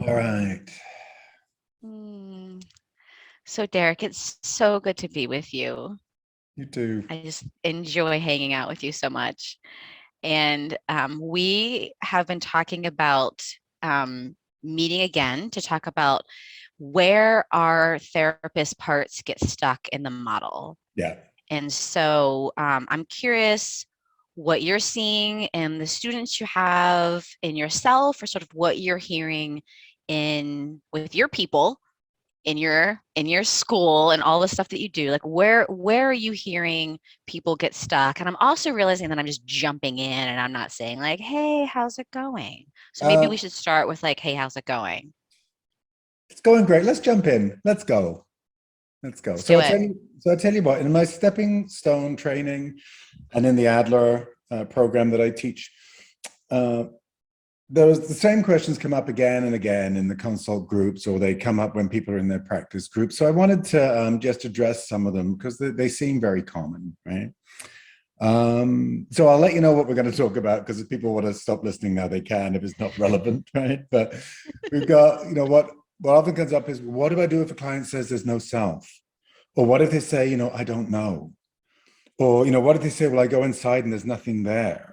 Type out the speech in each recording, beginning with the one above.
All right. Mm. So, Derek, it's so good to be with you. You too. I just enjoy hanging out with you so much. And we have been talking about meeting again to talk about where our therapist parts get stuck in the model. Yeah. And so I'm curious what you're seeing in the students you have, in yourself, or sort of what you're hearing in with your people in your school and all the stuff that you do. Like where are you hearing people get stuck? And I'm also realizing that I'm just jumping in and I'm not saying like, hey, how's it going? So maybe Uh, we should start with like, hey, how's it going? it's going great. Let's jump in. Let's go. Let's go. Let's do it. So I tell you what, in my stepping stone training and in the Adler program that I teach, uh, the same questions come up again and again in the consult groups, or they come up when people are in their practice groups. So I wanted to just address some of them because they seem very common, right? So I'll let you know what we're going to talk about, because if people want to stop listening now, they can if it's not relevant, right? But we've got, what often comes up is, what do I do if a client says there's no self? Or what if they say, I don't know? Or, what if they say, well, I go inside and there's nothing there?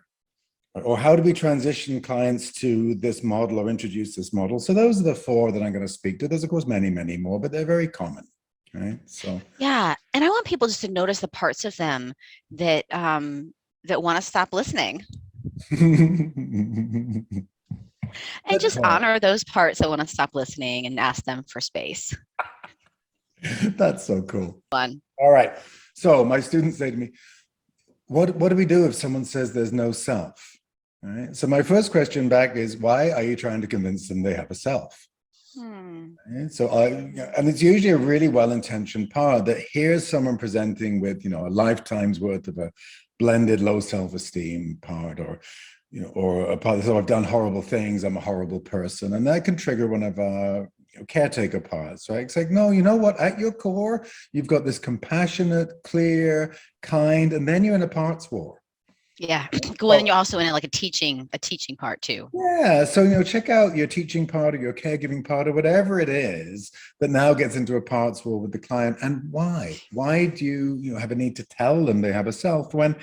Or how do we transition clients to this model or introduce this model? So those are the four that I'm going to speak to. There's, of course, many, many more, but they're very common, right? So Yeah. And I want people just to notice the parts of them that want to stop listening and good just point. honor those parts that want to stop listening and ask them for space. That's so cool. Fun. All right. So my students say to me, what do we do if someone says there's no self? All right. So my first question back is, why are you trying to convince them they have a self? Hmm. Right? And it's usually a really well-intentioned part that here's someone presenting with, a lifetime's worth of a blended low self-esteem part, or a part, so I've done horrible things, I'm a horrible person. And that can trigger one of our caretaker parts, right? It's like, no, you know what? At your core, you've got this compassionate, clear, kind, and then you're in a parts war. Yeah. Well, then Well, you're also in it like a teaching part too. yeah, so check out your teaching part or your caregiving part or whatever it is that now gets into a parts war with the client. And why? Why do you have a need to tell them they have a self when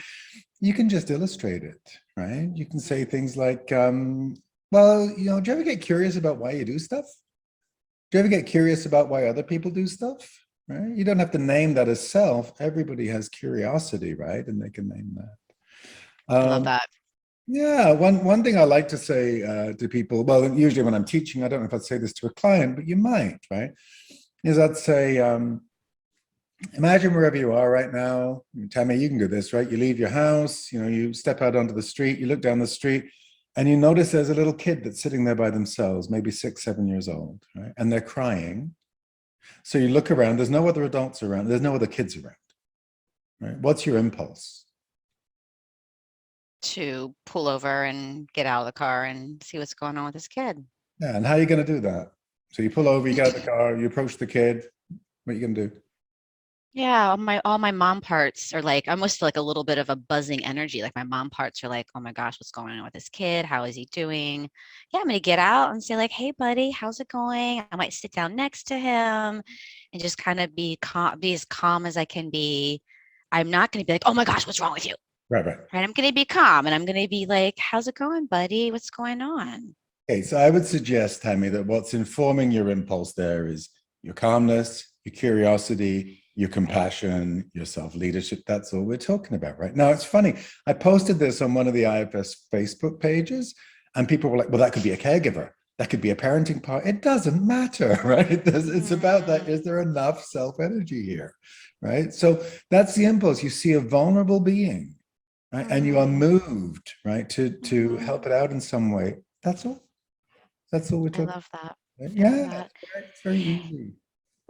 you can just illustrate it, right? You can say things like, well, do you ever get curious about why you do stuff? Do you ever get curious about why other people do stuff? Right? You don't have to name that as self. Everybody has curiosity, right? And they can name that. I love that. Yeah, one thing I like to say to people, well, usually when I'm teaching, I don't know if I'd say this to a client, but you might, right? Is I'd say, imagine wherever you are right now. Tammy, you can do this, right? You leave your house, you step out onto the street, you look down the street, and you notice there's a little kid that's sitting there by themselves, maybe 6, 7 years old, right? And they're crying. So you look around, there's no other adults around, there's no other kids around, right? What's your impulse? To pull over and get out of the car and see what's going on with this kid. Yeah, and how are you going to do that? So you pull over, you get out of the car, you approach the kid. What are you going to do? Yeah, all my mom parts are like almost like a little bit of a buzzing energy. Like my mom parts are like, oh my gosh, what's going on with this kid? How is he doing? Yeah, I'm gonna get out and say like, hey buddy, how's it going? I might sit down next to him and just kind of be as calm as I can be. I'm not gonna be like, oh my gosh, what's wrong with you? Right, right. Right? I'm gonna be calm and I'm gonna be like, how's it going, buddy? What's going on? Okay, so I would suggest, Tammy, that what's informing your impulse there is your calmness, your curiosity, your Right. compassion, your self-leadership. That's all we're talking about right now. It's funny. I posted this on one of the IFS Facebook pages, and people were like, well, that could be a caregiver. That could be a parenting part. It doesn't matter, right? It's about that. Mm, Is there enough self-energy here, right? So that's the impulse. You see a vulnerable being, right? And you are mm, moved, right, to mhm. help it out in some way. That's all. That's all we're I talking love that. about. I love Yeah, that. it's very easy.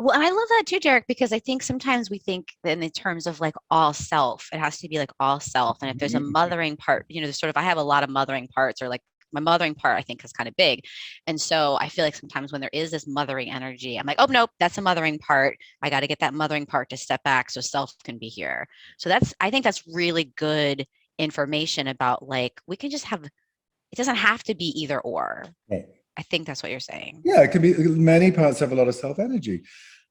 Well, and I love that too, Derek, because I think sometimes we think that in the terms of like all self, it has to be like all self. And if there's a mothering part, there's sort of, I have a lot of mothering parts or like my mothering part, I think is kind of big. And so I feel like sometimes when there is this mothering energy, I'm like, oh, nope, that's a mothering part. I got to get that mothering part to step back so self can be here. So I think that's really good information about like, we can just have, it doesn't have to be either or. Right. I think that's what you're saying. Yeah, it could be many parts have a lot of self-energy.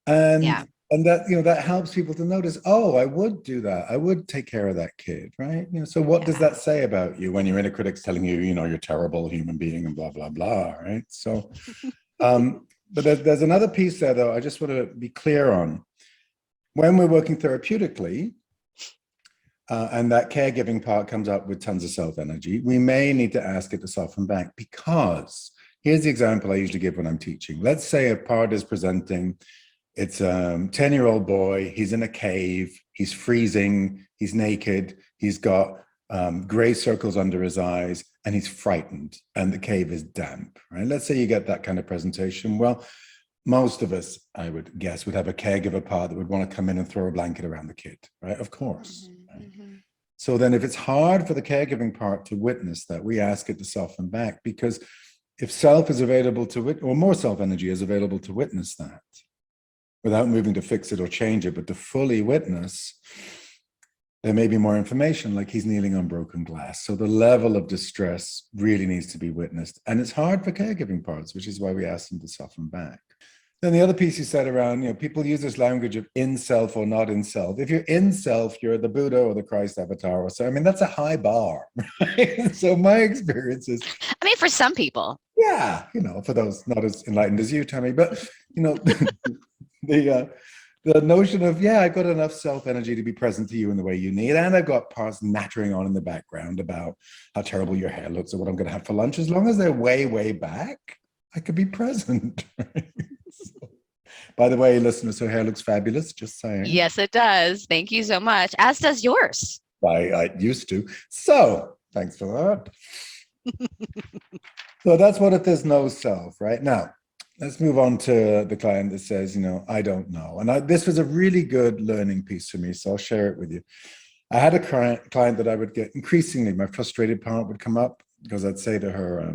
And Yeah. and that, that helps people to notice, oh, I would do that. I would take care of that kid, right? So what does Yeah. that say about you when your inner critic's telling you, you're a terrible human being and blah, blah, blah, right? So, but there's another piece there, though, I just want to be clear on. When we're working therapeutically, and that caregiving part comes up with tons of self-energy, we may need to ask it to soften back, because here's the example I usually give when I'm teaching. Let's say a part is presenting. It's a 10-year-old boy. He's in a cave. He's freezing. He's naked. He's got gray circles under his eyes, and he's frightened, and the cave is damp, right? Let's say you get that kind of presentation. Well, most of us, I would guess, would have a caregiver part that would want to come in and throw a blanket around the kid, right? Of course. Right? So then if it's hard for the caregiving part to witness that, we ask it to soften back, because if self is available to it, or more self-energy is available to witness that, without moving to fix it or change it, but to fully witness, there may be more information, like he's kneeling on broken glass. So the level of distress really needs to be witnessed. And it's hard for caregiving parts, which is why we ask them to soften back. Then the other piece you said around, people use this language of in self or not in self. If you're in self, you're the Buddha or the Christ avatar or so. I mean, that's a high bar, right? So my experience is, I mean, for some people. yeah, for those not as enlightened as you, Tammy, but the notion of, yeah, I've got enough self-energy to be present to you in the way you need, and I've got parts nattering on in the background about how terrible your hair looks or what I'm going to have for lunch. As long as they're way, way back, I could be present. Right? So, by the way, listeners, her hair looks fabulous, just saying. Yes, it does. Thank you so much. As does yours. I used to. So thanks for that. So that's what if there's no self, right? Now, let's move on to the client that says, I don't know. And this was a really good learning piece for me, so I'll share it with you. I had a client that I would get increasingly, my frustrated part would come up, because I'd say to her,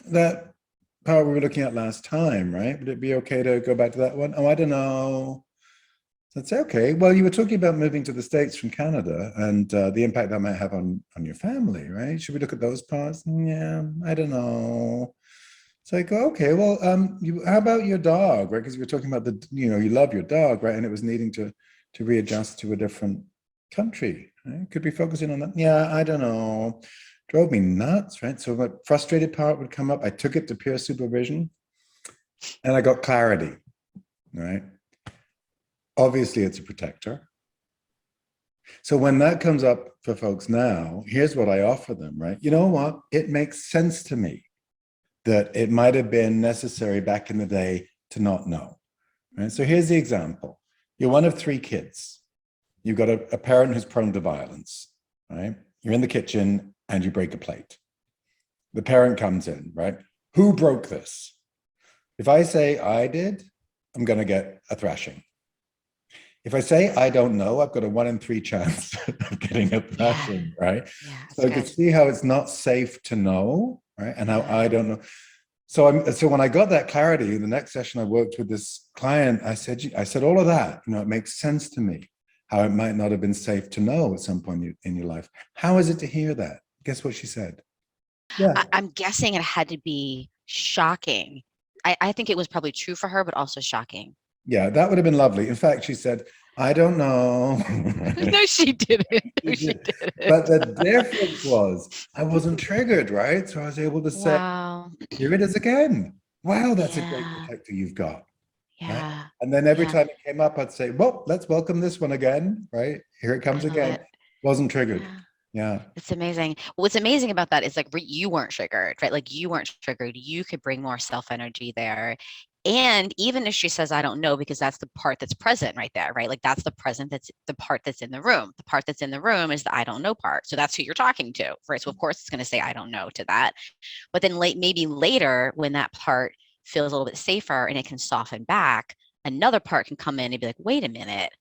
that part we were looking at last time, right? Would it be okay to go back to that one? Oh, I don't know. So I'd say, okay, well, you were talking about moving to the States from Canada and the impact that might have on your family, right? Should we look at those parts? Yeah, I don't know. So I go, okay, well, how about your dog, right? Because you were talking about you love your dog, right? And it was needing to readjust to a different country, right? Could be focusing on that. Yeah, I don't know. Drove me nuts, right? So my frustrated part would come up. I took it to peer supervision and I got clarity, right? Obviously, it's a protector. So when that comes up for folks now, here's what I offer them, right? You know what? It makes sense to me that it might have been necessary back in the day to not know, right? So here's the example. You're one of 3 kids. You've got a parent who's prone to violence, right? You're in the kitchen and you break a plate. The parent comes in, right? Who broke this? If I say I did, I'm going to get a thrashing. If I say I don't know, I've got a 1 in 3 chance of getting a thrashing, right? Yeah, so you can see how it's not safe to know, right? And how I don't know. So when I got that clarity, the next session I worked with this client, I said all of that, it makes sense to me, how it might not have been safe to know at some point in your life. How is it to hear that? Guess what she said? Yeah. I'm guessing it had to be shocking. I think it was probably true for her, but also shocking. Yeah, that would have been lovely. In fact, she said, I don't know. No, she didn't. No, she didn't. But the difference was I wasn't triggered, right? So I was able to say, Wow. here it is again. Wow, that's a great protector you've got. Yeah. Right? And then every time it came up, I'd say, well, let's welcome this one again, right? Here it comes again. Wasn't triggered. Yeah. It's amazing. What's amazing about that is like you weren't triggered, right? Like you weren't triggered. You could bring more self-energy there. And even if she says, I don't know, because that's the part that's present right there, right? Like that's the part that's in the room. The part that's in the room is the I don't know part. So that's who you're talking to, right? So of course it's going to say, I don't know to that. But then maybe later when that part feels a little bit safer and it can soften back, another part can come in and be like, wait a minute,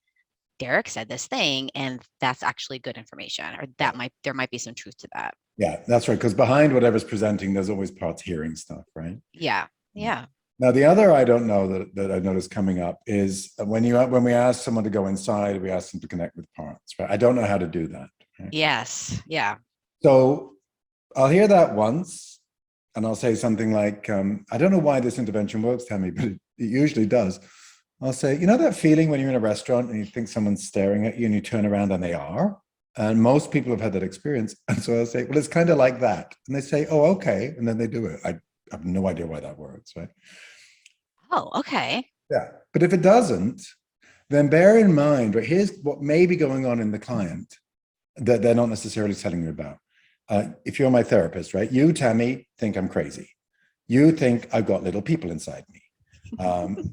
Derek said this thing, and that's actually good information, or there might be some truth to that. Yeah, that's right. Because behind whatever's presenting, there's always parts hearing stuff, right? Yeah. Yeah. Now, the other I don't know that I noticed coming up is when we ask someone to go inside, we ask them to connect with parts, right? I don't know how to do that. Right? Yes. Yeah. So I'll hear that once. and I'll say something like, I don't know why this intervention works, Tammy, but it usually does. I'll say, you know that feeling when you're in a restaurant and you think someone's staring at you and you turn around and they are? And most people have had that experience. And so I'll say, well, it's kind of like that. And they say, oh, okay. And then they do it. I have no idea why that works, right? Oh, okay. Yeah. But if it doesn't, then bear in mind, right, here's what may be going on in the client that they're not necessarily telling you about. If you're my therapist, right, you, Tammy, think I'm crazy. You think I've got little people inside me.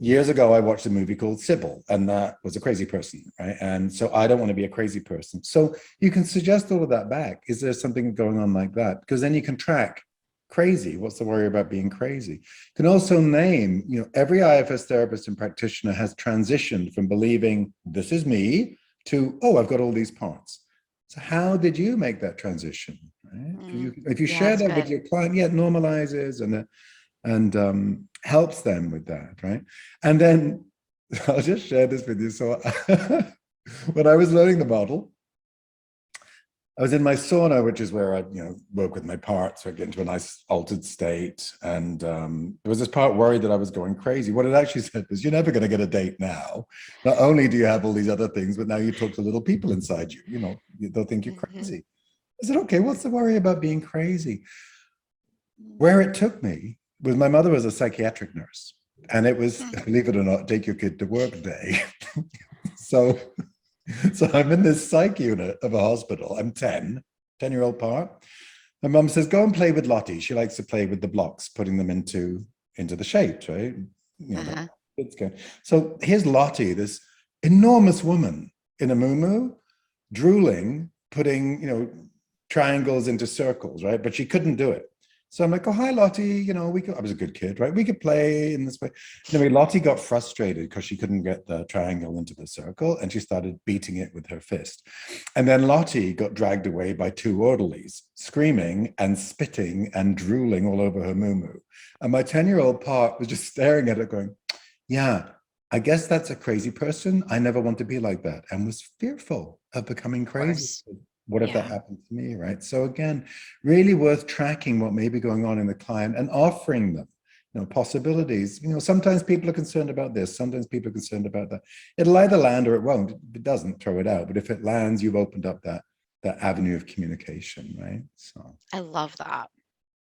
Years ago, I watched a movie called Sybil, and that was a crazy person, right? And so I don't want to be a crazy person. So you can suggest all of that back. Is there something going on like that? Because then you can track crazy. What's the worry about being crazy? You can also name, every IFS therapist and practitioner has transitioned from believing this is me to, oh, I've got all these parts. So how did you make that transition? Right? If you Yeah, share that's that with good. your client, yeah, it normalizes and helps them with that, right? And then I'll just share this with you. So when I was learning the model, I was in my sauna, which is where I, work with my parts, so I get into a nice altered state. And there was this part worried that I was going crazy. What it actually said was, you're never going to get a date now. Not only do you have all these other things, but now you talk to little people inside you. They'll think you're crazy. I said, okay, what's the worry about being crazy? Where it took me was my mother was a psychiatric nurse. And it was, believe it or not, take your kid to work day. so So I'm in this psych unit of a hospital. I'm 10-year-old part. My mum says, go and play with Lottie. She likes to play with the blocks, putting them into the shapes, right? Uh-huh. It's good. So here's Lottie, this enormous woman in a muumuu, drooling, putting, triangles into circles, right? But she couldn't do it. So I'm like, oh, hi, Lottie. I was a good kid, right? We could play in this way. Anyway, Lottie got frustrated because she couldn't get the triangle into the circle and she started beating it with her fist. And then Lottie got dragged away by two orderlies, screaming and spitting and drooling all over her muumuu. And my 10-year-old part was just staring at it going, yeah, I guess that's a crazy person. I never want to be like that, and was fearful of becoming Of crazy. course. What if that Yeah. happened to me, right? So again, really worth tracking what may be going on in the client and offering them, possibilities. Sometimes people are concerned about this, sometimes people are concerned about that. It'll either land or it won't. If it doesn't, throw it out. But if it lands, you've opened up that avenue of communication, right? So I love that.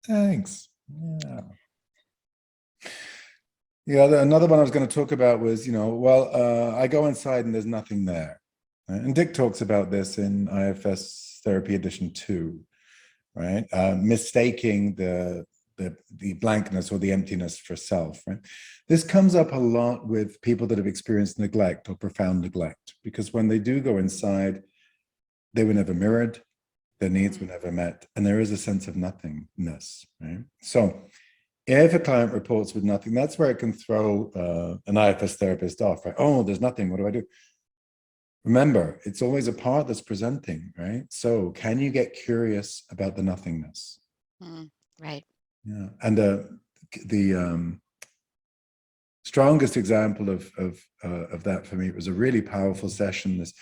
thanks. Yeah. Yeah, another one I was going to talk about was, I go inside and there's nothing there. Right? And Dick talks about this in IFS Therapy Edition 2, right? Mistaking the blankness or the emptiness for self, right? This comes up a lot with people that have experienced neglect or profound neglect, because when they do go inside, they were never mirrored, their needs were never met, and there is a sense of nothingness, right? So if a client reports with nothing, that's where it can throw an IFS therapist off, right? Oh, there's nothing. What do I do? Remember, it's always a part that's presenting, right? So can you get curious about the nothingness? Right. Yeah. And the strongest example of that for me, it was a really powerful session. This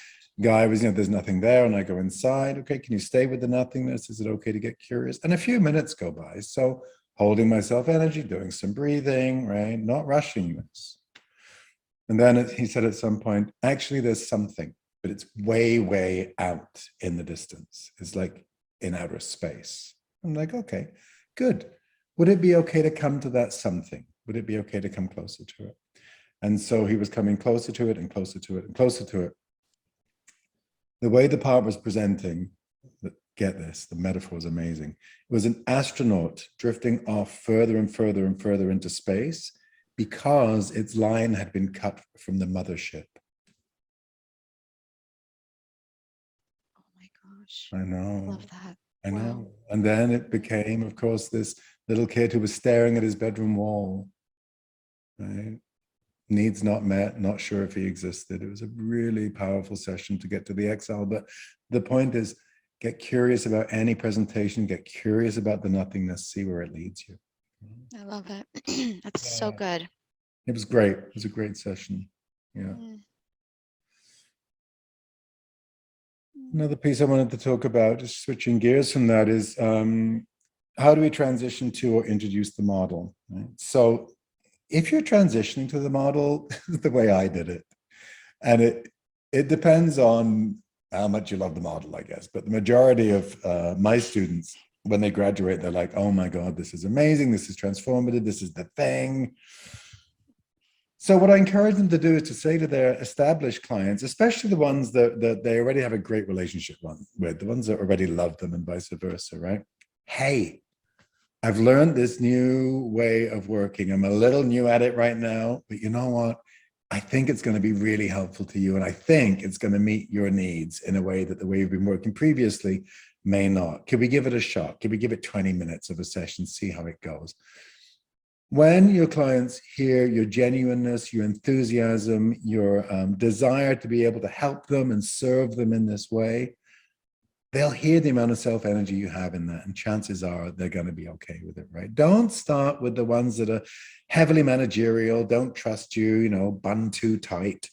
guy was, there's nothing there, and I go inside. Okay, can you stay with the nothingness? Is it okay to get curious? And a few minutes go by. So holding myself energy, doing some breathing, right? Not rushing this. And then he said at some point, actually, there's something, but it's way, way out in the distance. It's like in outer space. I'm like, okay, good. Would it be okay to come to that something? Would it be okay to come closer to it? And so he was coming closer to it and closer to it and closer to it. The way the part was presenting, get this, the metaphor is amazing. It was an astronaut drifting off further and further and further into space because its line had been cut from the mothership. Oh my gosh. I know, Love that. I Wow. know. And then it became, of course, this little kid who was staring at his bedroom wall, right? Needs not met, not sure if he existed. It was a really powerful session to get to the exile. But the point is, get curious about any presentation, get curious about the nothingness, see where it leads you. I love it. That's so Yeah. good. It was great. It was a great session. Yeah. Mm. Another piece I wanted to talk about, just switching gears from that, is how do we transition to or introduce the model? Right? So if you're transitioning to the model, the way I did it, and it depends on how much you love the model, I guess. But the majority of my students, when they graduate, they're like, oh my God, this is amazing. This is transformative. This is the thing. So what I encourage them to do is to say to their established clients, especially the ones that they already have a great relationship with, the ones that already love them and vice versa, right? Hey, I've learned this new way of working. I'm a little new at it right now, but you know what? I think it's going to be really helpful to you. And I think it's going to meet your needs in a way that the way you've been working previously may not. Can we give it a shot? Can we give it 20 minutes of a session, see how it goes? When your clients hear your genuineness, your enthusiasm, your desire to be able to help them and serve them in this way, they'll hear the amount of self-energy you have in that, and chances are they're going to be okay with it, right? Don't start with the ones that are heavily managerial, don't trust you, you know, bun too tight.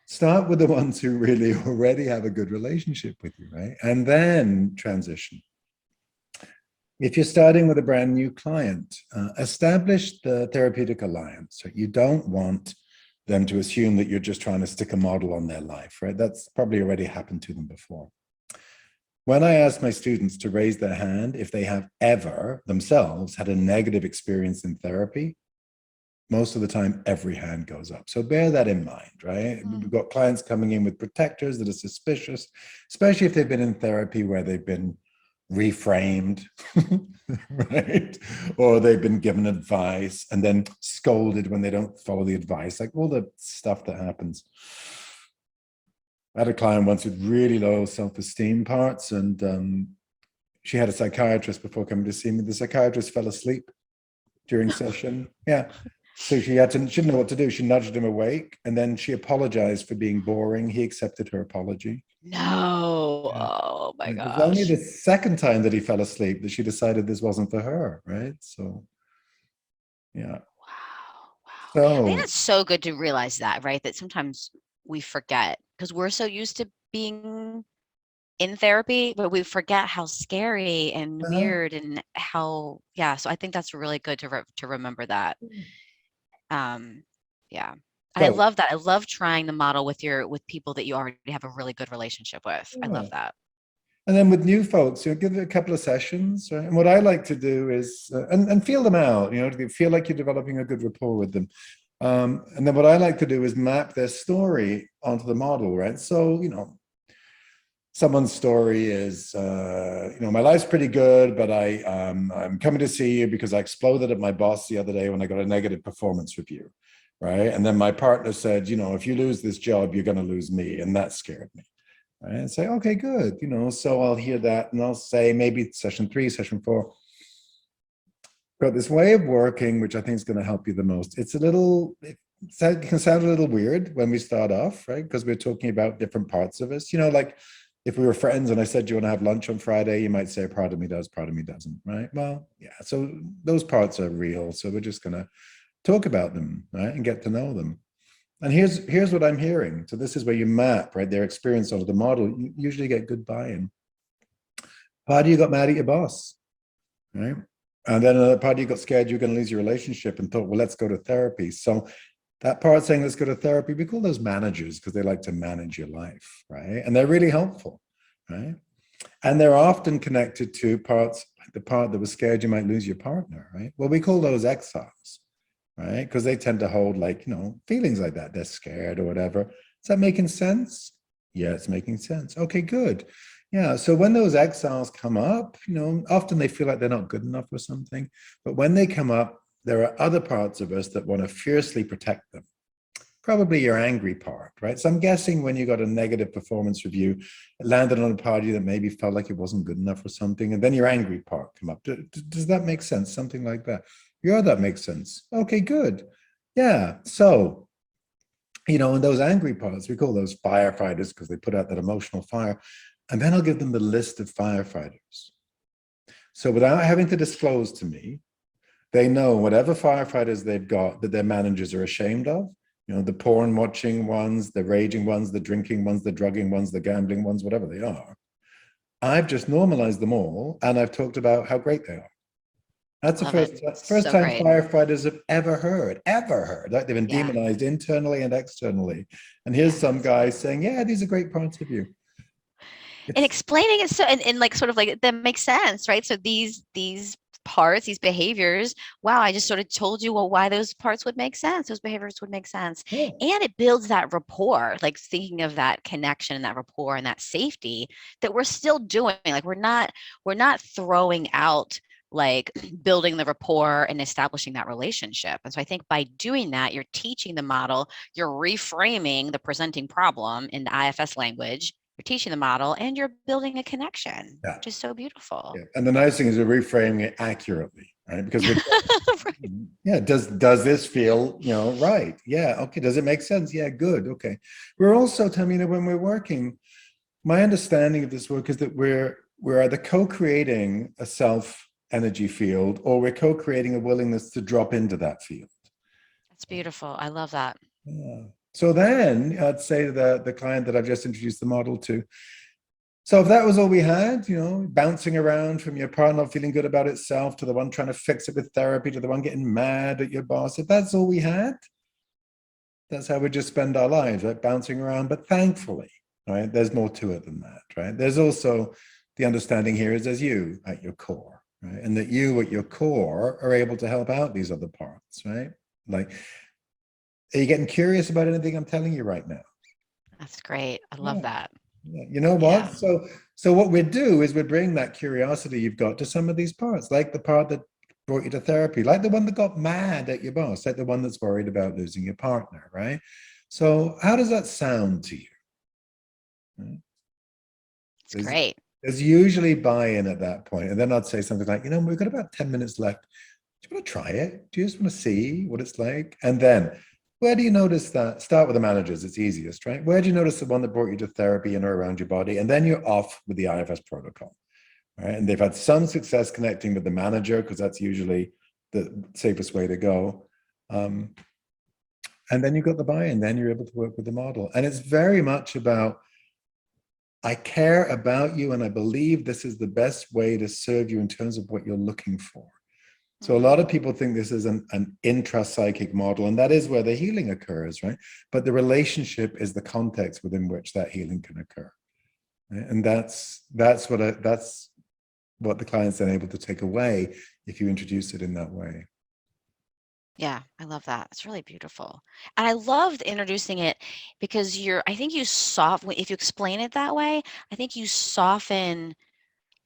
Start with the ones who really already have a good relationship with you, right? And then transition. If you're starting with a brand new client, establish the therapeutic alliance. Right? You don't want them to assume that you're just trying to stick a model on their life, right? That's probably already happened to them before. When I ask my students to raise their hand if they have ever themselves had a negative experience in therapy, most of the time, every hand goes up. So bear that in mind, right? We've got clients coming in with protectors that are suspicious, especially if they've been in therapy where they've been reframed, right? Or they've been given advice and then scolded when they don't follow the advice, like all the stuff that happens. I had a client once with really low self-esteem parts, and she had a psychiatrist before coming to see me. The psychiatrist fell asleep during session. Yeah. So she didn't know what to do. She nudged him awake, and then she apologized for being boring. He accepted her apology. No. Yeah. Oh my It was only gosh. the second time that he fell asleep that she decided this wasn't for her, right? So, yeah. Wow. Wow. I think So, that's so good to realize that, right? That sometimes we forget because we're so used to being in therapy, but we forget how scary and uh, weird and how, yeah. So I think that's really good to remember that. Um, yeah. And I so love that. I love trying the model with people that you already have a really good relationship with. I yeah. love that. And then with new folks, give it a couple of sessions, right? And what I like to do is, and feel them out, to feel like you're developing a good rapport with them. And then what I like to do is map their story onto the model, right? So, someone's story is, my life's pretty good, but I'm coming to see you because I exploded at my boss the other day when I got a negative performance review, right? And then my partner said, if you lose this job, you're going to lose me, and that scared me. Right? And say, okay, good. So I'll hear that, and I'll say maybe session 3, session 4. Got this way of working, which I think is going to help you the most. It can sound a little weird when we start off, right? Because we're talking about different parts of us. Like if we were friends and I said, do you want to have lunch on Friday? You might say, part of me does, part of me doesn't, right? Well, yeah. So those parts are real. So we're just going to talk about them, right? And get to know them. And here's what I'm hearing. So this is where you map, right, their experience onto the model. You usually get good buy-in. Part of you got mad at your boss, right? And then another part of you got scared you were going to lose your relationship and thought, well, let's go to therapy. So that part saying let's go to therapy, we call those managers because they like to manage your life, right? And they're really helpful, right? And they're often connected to parts, like the part that was scared you might lose your partner, right? Well, we call those exiles, right? Because they tend to hold feelings like that. They're scared or whatever. Is that making sense? Yeah, it's making sense. Okay, good. Yeah, so when those exiles come up, often they feel like they're not good enough or something. But when they come up, there are other parts of us that want to fiercely protect them. Probably your angry part, right? So I'm guessing when you got a negative performance review, it landed on a party that maybe felt like it wasn't good enough or something, and then your angry part come up. Does that make sense? Something like that. Yeah, that makes sense. Okay, good. Yeah. So, in those angry parts, we call those firefighters because they put out that emotional fire. And then I'll give them the list of firefighters. So without having to disclose to me, they know whatever firefighters they've got that their managers are ashamed of, the porn watching ones, the raging ones, the drinking ones, the drugging ones, the gambling ones, whatever they are. I've just normalized them all, and I've talked about how great they are. That's the Love it. first So time great. firefighters have ever heard. Like they've been Yeah. demonized internally and externally. And here's some Yes. guy saying, yeah, these are great parts of you. And It's, explaining it so and like sort of like that makes sense, right? So these parts, these behaviors, wow, I just sort of told you well why those parts would make sense. Those behaviors would make sense. yeah, And it builds that rapport, like thinking of that connection and that rapport and that safety that we're still doing. Like we're not throwing out like building the rapport and establishing that relationship. And so I think by doing that, you're teaching the model, you're reframing the presenting problem in the IFS language, you're teaching the model, and you're building a connection, yeah, which is so beautiful. yeah. And the nice thing is we're reframing it accurately, right? Because we're, Right. yeah, does this feel, right? Yeah, okay. Does it make sense? Yeah, good. Okay. We're also, Tamina, when we're working, my understanding of this work is that we're either co-creating a self energy field or we're co-creating a willingness to drop into that field. That's beautiful. I love that. Yeah. So then I'd say to the client that I've just introduced the model to, so if that was all we had, bouncing around from your partner not feeling good about itself to the one trying to fix it with therapy to the one getting mad at your boss, if that's all we had, that's how we just spend our lives, right? Bouncing around. But thankfully, right, there's more to it than that, right? There's also the understanding here is there's you at your core, right? And that you at your core are able to help out these other parts, right? Like, are you getting curious about anything I'm telling you right now? That's great. I love Yeah. that. Yeah. You know what? Yeah. So what we do is we bring that curiosity you've got to some of these parts, like the part that brought you to therapy, like the one that got mad at your boss, like the one that's worried about losing your partner, right? So how does that sound to you? Right? It's There's, great. there's usually buy-in at that point. And then I'd say something like, we've got about 10 minutes left. Do you want to try it? Do you just want to see what it's like? And then where do you notice that? Start with the managers, it's easiest, right? Where do you notice the one that brought you to therapy in or around your body? And then you're off with the IFS protocol, right? And they've had some success connecting with the manager because that's usually the safest way to go. And then you've got the buy-in, then you're able to work with the model. And it's very much about, I care about you and I believe this is the best way to serve you in terms of what you're looking for. So a lot of people think this is an intra-psychic model, and that is where the healing occurs, right? But the relationship is the context within which that healing can occur, right? And that's what the client's then able to take away if you introduce it in that way. Yeah, I love that. It's really beautiful. And I loved introducing it because I think you soften, if you explain it that way, I think you soften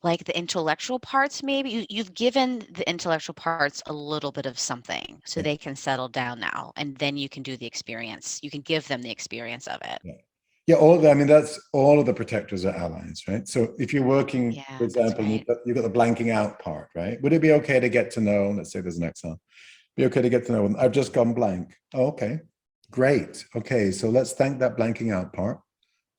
like the intellectual parts, maybe you've given the intellectual parts a little bit of something so Yeah, they can settle down now. And then you can do the experience. You can give them the experience of it. yeah, yeah. That's all of the protectors are allies, right? So if you're working, for Yeah, that's example, and right. you've got the blanking out part, right? Would it be okay to get to know? Let's say there's an example. Be okay to get to know. I've just gone blank. Oh, okay, great. Okay, so let's thank that blanking out part.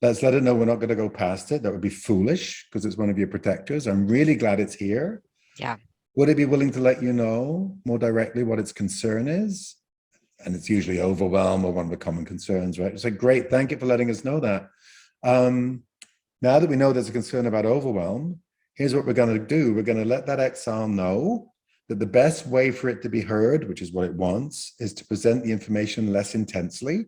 Let's let it know we're not going to go past it. That would be foolish because it's one of your protectors. I'm really glad it's here. Yeah. Would it be willing to let you know more directly what its concern is? And it's usually overwhelm or one of the common concerns, right? It's like, great, thank you for letting us know that. Now that we know there's a concern about overwhelm, here's what we're going to do. We're going to let that exile know that the best way for it to be heard, which is what it wants, is to present the information less intensely,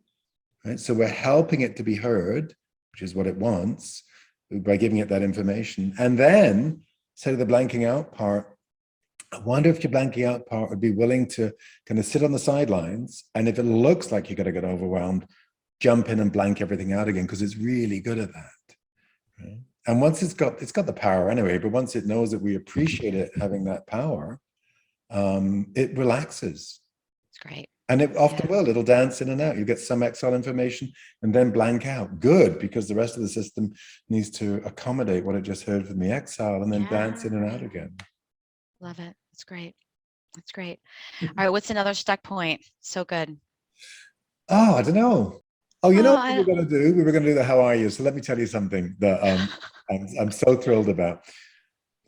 right? So we're helping it to be heard, which is what it wants, by giving it that information. And then, instead of the blanking out part, I wonder if your blanking out part would be willing to kind of sit on the sidelines. And if it looks like you're going to get overwhelmed, jump in and blank everything out again, because it's really good at that. Right? And once it's got the power anyway, but once it knows that we appreciate it having that power, it relaxes. It's great. And it often Yeah. will, it'll dance in and out. You get some exile information and then blank out. Good, because the rest of the system needs to accommodate what it just heard from the exile and then dance in and out Yeah. again. Love it. It's great. That's great. All right. What's another stuck point? So good. Oh, I don't know. Oh, you know Oh, what we were going to do? We were going to do the how are you. So let me tell you something that I'm so thrilled about.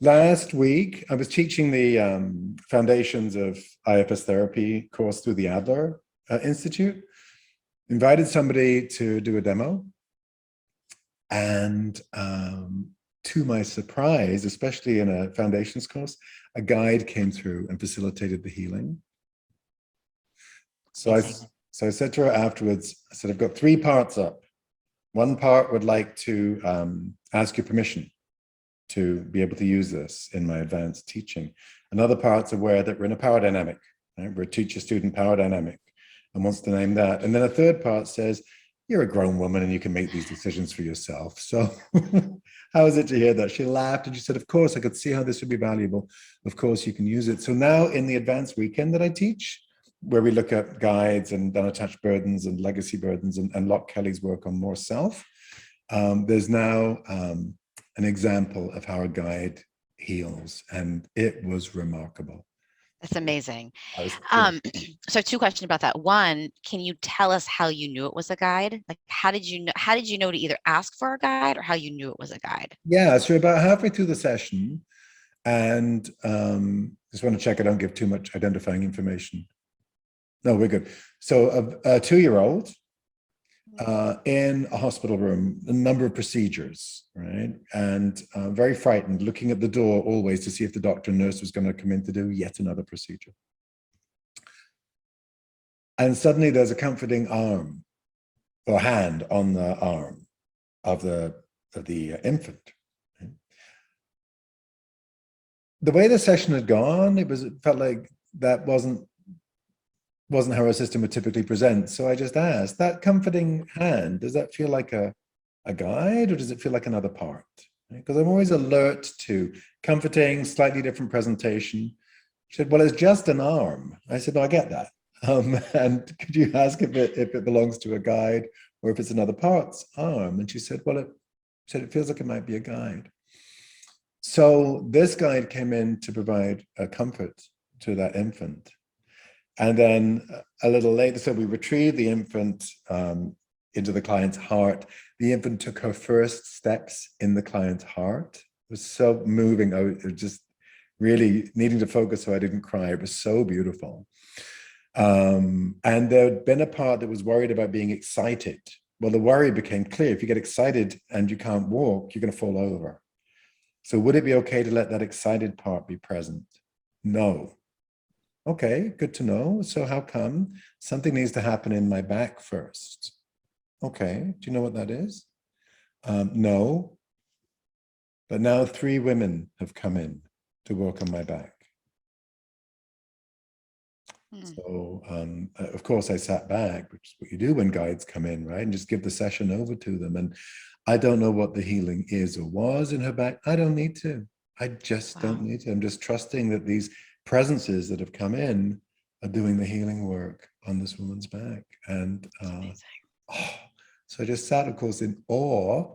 Last week, I was teaching the Foundations of IFS Therapy course through the Adler Institute. Invited somebody to do a demo. And to my surprise, especially in a foundations course, a guide came through and facilitated the healing. So I said to her afterwards, I said, I've got 3 parts up. One part would like to ask your permission to be able to use this in my advanced teaching. Another part's aware that we're in a power dynamic, right? We're a teacher-student power dynamic and wants to name that. And then a third part says, you're a grown woman and you can make these decisions for yourself. So how is it to hear that? She laughed and she said, of course, I could see how this would be valuable. Of course, you can use it. So now in the advanced weekend that I teach, where we look at guides and unattached burdens and legacy burdens and Locke Kelly's work on more self, there's now an example of how a guide heals, and it was remarkable. That's amazing. So I have 2 questions about that. One, can you tell us how you knew it was a guide? Like, how did you know to either ask for a guide or how you knew it was a guide? Yeah, so about halfway through the session, and just want to check I don't give too much identifying information. No, we're good. So a 2-year-old in a hospital room, a number of procedures, right? And very frightened, looking at the door always to see if the doctor and nurse was going to come in to do yet another procedure. And suddenly there's a comforting arm or hand on the arm of the infant. The way the session had gone, it felt like that wasn't how our system would typically present. So I just asked, that comforting hand, does that feel like a guide or does it feel like another part? Because I'm always alert to comforting, slightly different presentation. She said, well, it's just an arm. I said, no, I get that. And could you ask if it belongs to a guide or if it's another part's arm? And she said, well, it feels like it might be a guide. So this guide came in to provide a comfort to that infant. And then a little later, so we retrieved the infant into the client's heart. The infant took her first steps in the client's heart. It was so moving. I was just really needing to focus so I didn't cry. It was so beautiful. And there had been a part that was worried about being excited. Well, the worry became clear. If you get excited and you can't walk, you're going to fall over. So would it be okay to let that excited part be present? No. Okay, good to know. So how come? Something needs to happen in my back first. Okay, do you know what that is? No. But now 3 women have come in to work on my back. So, of course, I sat back, which is what you do when guides come in, right? And just give the session over to them. And I don't know what the healing is or was in her back. I don't need to. I just don't need to. I'm just trusting that these presences that have come in are doing the healing work on this woman's back. And so I just sat, of course, in awe.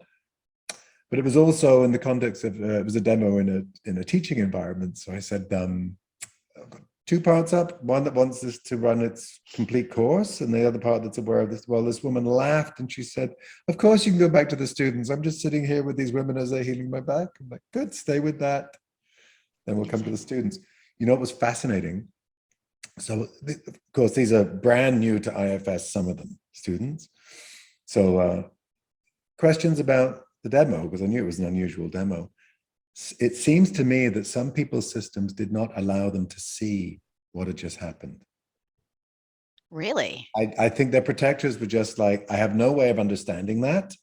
But it was also in the context of, it was a demo in a teaching environment. So I said, I've got 2 parts up, one that wants this to run its complete course and the other part that's aware of this. Well, this woman laughed and she said, of course you can go back to the students. I'm just sitting here with these women as they're healing my back. I'm like, good, stay with that. Then we'll come to the students. You know, it was fascinating. So of course, these are brand new to IFS, some of them, students. So questions about the demo, because I knew it was an unusual demo. It seems to me that some people's systems did not allow them to see what had just happened. Really? I think their protectors were just like, I have no way of understanding that.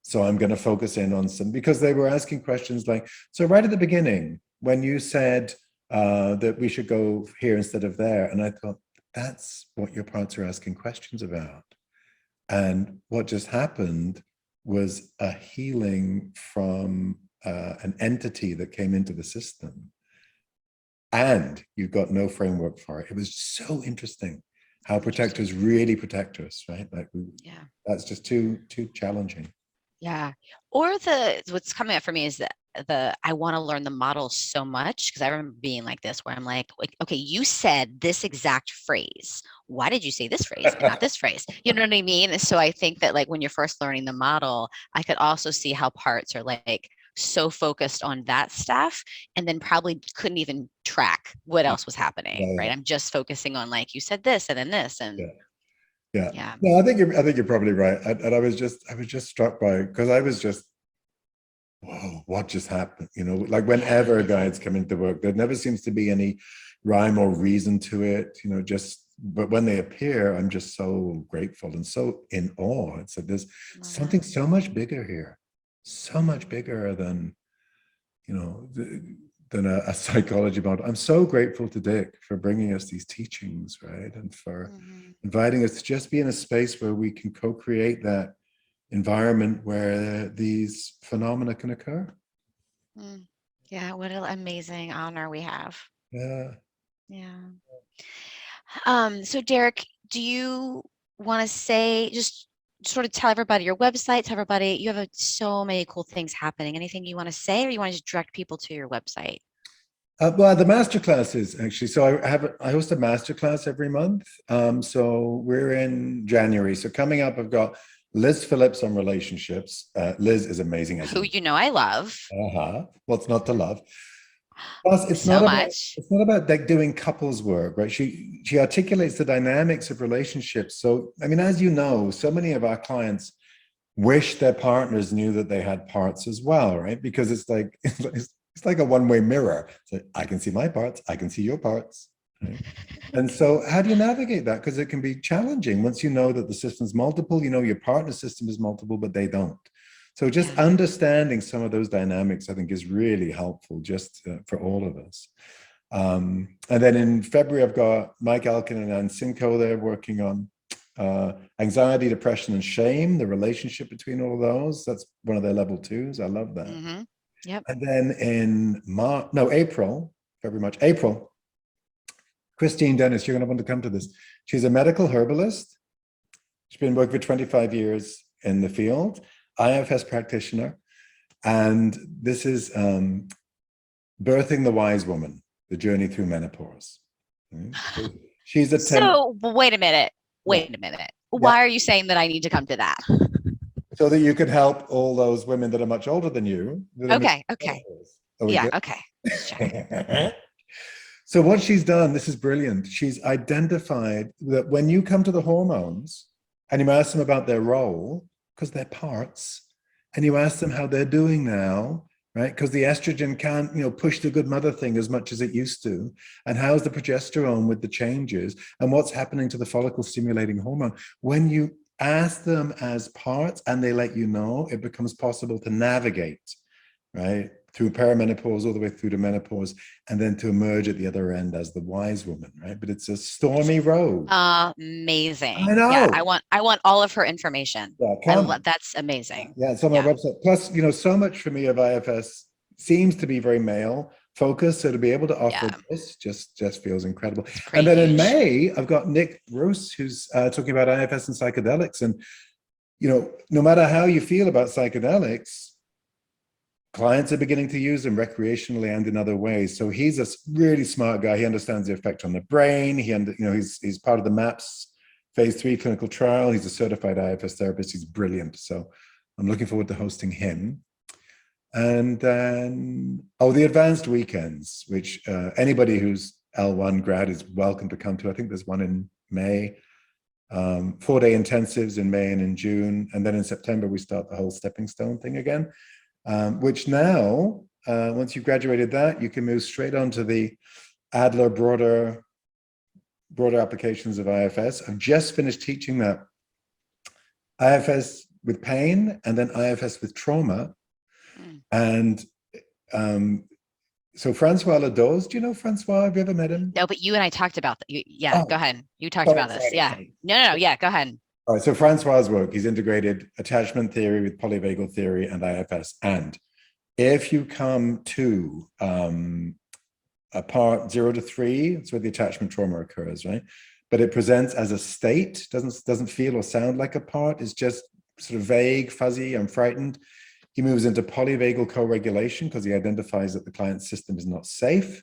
So I'm going to focus in on some, because they were asking questions like, so right at the beginning, when you said that we should go here instead of there. And I thought, that's what your parts are asking questions about. And what just happened was a healing from an entity that came into the system. And you've got no framework for it. It was so interesting how protectors really protect us, right? Like, that's just too challenging. Yeah. Or what's coming up for me is that I want to learn the model so much, because I remember being like this, where I'm like, okay, you said this exact phrase. Why did you say this phrase and not this phrase? You know what I mean? And so I think that, like, when you're first learning the model, I could also see how parts are like so focused on that stuff and then probably couldn't even track what else was happening, right? I'm just focusing on, like, you said this and then this, and yeah. No, I think you're probably right. And I was just struck by, because I was just whoa, what just happened? You know, like whenever guides come into work, there never seems to be any rhyme or reason to it, you know, just, but when they appear, I'm just so grateful and so in awe. It's like there's something so much bigger here, so much bigger than, you know, than a psychology model. I'm so grateful to Dick for bringing us these teachings, right? And for inviting us to just be in a space where we can co-create that environment where these phenomena can occur. Yeah, what an amazing honor we have. Yeah. Yeah. So Derek, do you want to say, just sort of tell everybody your website, tell everybody, you have so many cool things happening. Anything you want to say, or you want to just direct people to your website? Well, the masterclass is actually, so I host a masterclass every month. So we're in January. So coming up, I've got Liz Phillips on relationships. Liz is amazing as Who you know I love what's not to love. Plus, so much. it's not about like doing couples work, right? She articulates the dynamics of relationships. So I mean, as you know, so many of our clients wish their partners knew that they had parts as well, right? Because it's like it's like a one-way mirror. So I can see my parts, I can see your parts. Right? And so how do you navigate that? Because it can be challenging once you know that the system's multiple, you know your partner system is multiple, but they don't. So just understanding some of those dynamics, I think, is really helpful just for all of us. And then in February, I've got Mike Elkin and Ann Cinco there working on anxiety, depression, and shame, the relationship between all of those. That's one of their level 2s. I love that. Yep. And then in April, Christine Dennis, you're going to want to come to this. She's a medical herbalist. She's been working for 25 years in the field, IFS practitioner. And this is Birthing the Wise Woman, the journey through menopause. So she's a So wait a minute. Yeah. Why are you saying that I need to come to that? So that you could help all those women that are much older than you. Okay. Yeah, Okay. So what she's done, this is brilliant. She's identified that when you come to the hormones and you ask them about their role, because they're parts, and you ask them how they're doing now, right? Because the estrogen can't, push the good mother thing as much as it used to. And how's the progesterone with the changes? And what's happening to the follicle stimulating hormone? When you ask them as parts and they let you know, it becomes possible to navigate, right? Through perimenopause all the way through to menopause, and then to emerge at the other end as the wise woman, right? But it's a stormy road. Amazing. I know. Yeah, I want all of her information. Yeah, that's amazing. Yeah, it's on my website. Plus, so much for me of IFS seems to be very male focused. So to be able to offer this just feels incredible. And then in May, I've got Nick Bruce, who's talking about IFS and psychedelics. And, no matter how you feel about psychedelics, clients are beginning to use them recreationally and in other ways. So he's a really smart guy. He understands the effect on the brain. He's part of the MAPS phase 3 clinical trial. He's a certified IFS therapist. He's brilliant. So I'm looking forward to hosting him. And then, the advanced weekends, which anybody who's L1 grad is welcome to come to. I think there's one in May, 4-day intensives in May and in June. And then in September, we start the whole stepping stone thing again. Which now, once you've graduated that, you can move straight on to the Adler broader applications of IFS. I've just finished teaching that IFS with pain and then IFS with trauma. And so Francois Lados, do you know Francois? Have you ever met him? No, but you and I talked about that. Go ahead. You talked about this. Sorry. No. Yeah, go ahead. All right, so Francois' work, he's integrated attachment theory with polyvagal theory and IFS. And if you come to a part 0 to 3, it's where the attachment trauma occurs, right? But it presents as a state, doesn't feel or sound like a part. It's just sort of vague, fuzzy, I'm frightened. He moves into polyvagal co-regulation because he identifies that the client's system is not safe,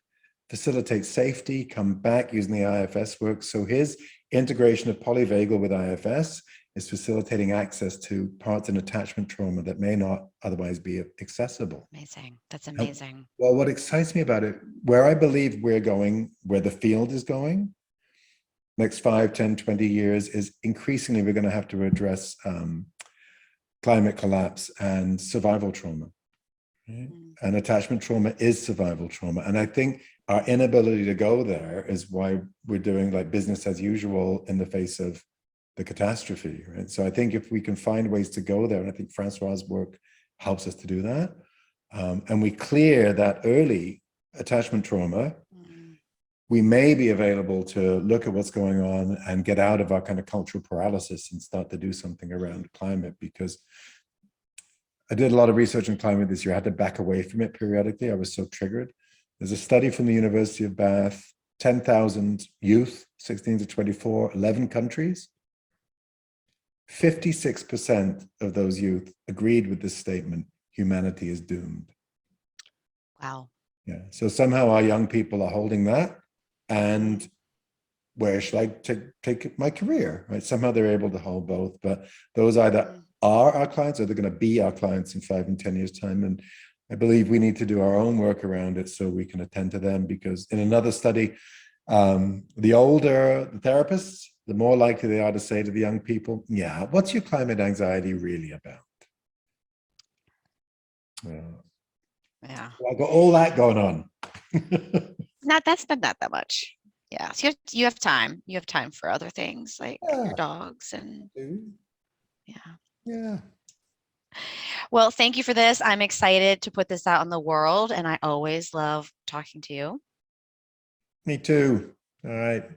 facilitates safety, come back using the IFS work. So his integration of polyvagal with IFS is facilitating access to parts in attachment trauma that may not otherwise be accessible. Amazing. That's amazing. Well, what excites me about it, where I believe we're going, where the field is going, next 5, 10, 20 years, is increasingly we're going to have to address climate collapse and survival trauma. right? Mm. And attachment trauma is survival trauma. And I think our inability to go there is why we're doing like business as usual in the face of the catastrophe, right? So I think if we can find ways to go there, and I think Francois' work helps us to do that, and we clear that early attachment trauma, Mm. we may be available to look at what's going on and get out of our kind of cultural paralysis and start to do something around climate. Because I did a lot of research on climate this year. I had to back away from it periodically. I was so triggered. There's a study from the University of Bath, 10,000 youth, 16 to 24, 11 countries. 56% of those youth agreed with this statement: humanity is doomed. Wow. Yeah. So somehow our young people are holding that, and where should I take my career, right? Somehow they're able to hold both, but those either are our clients or they're going to be our clients in 5 and 10 years time. And I believe we need to do our own work around it so we can attend to them, because in another study, the older the therapists, the more likely they are to say to the young people, yeah, what's your climate anxiety really about? Yeah. So I've got all that going on. That's not that much. Yeah. So you have time. You have time for other things like your Yeah. dogs and yeah. Yeah. Well, thank you for this. I'm excited to put this out in the world, and I always love talking to you. Me too. All right.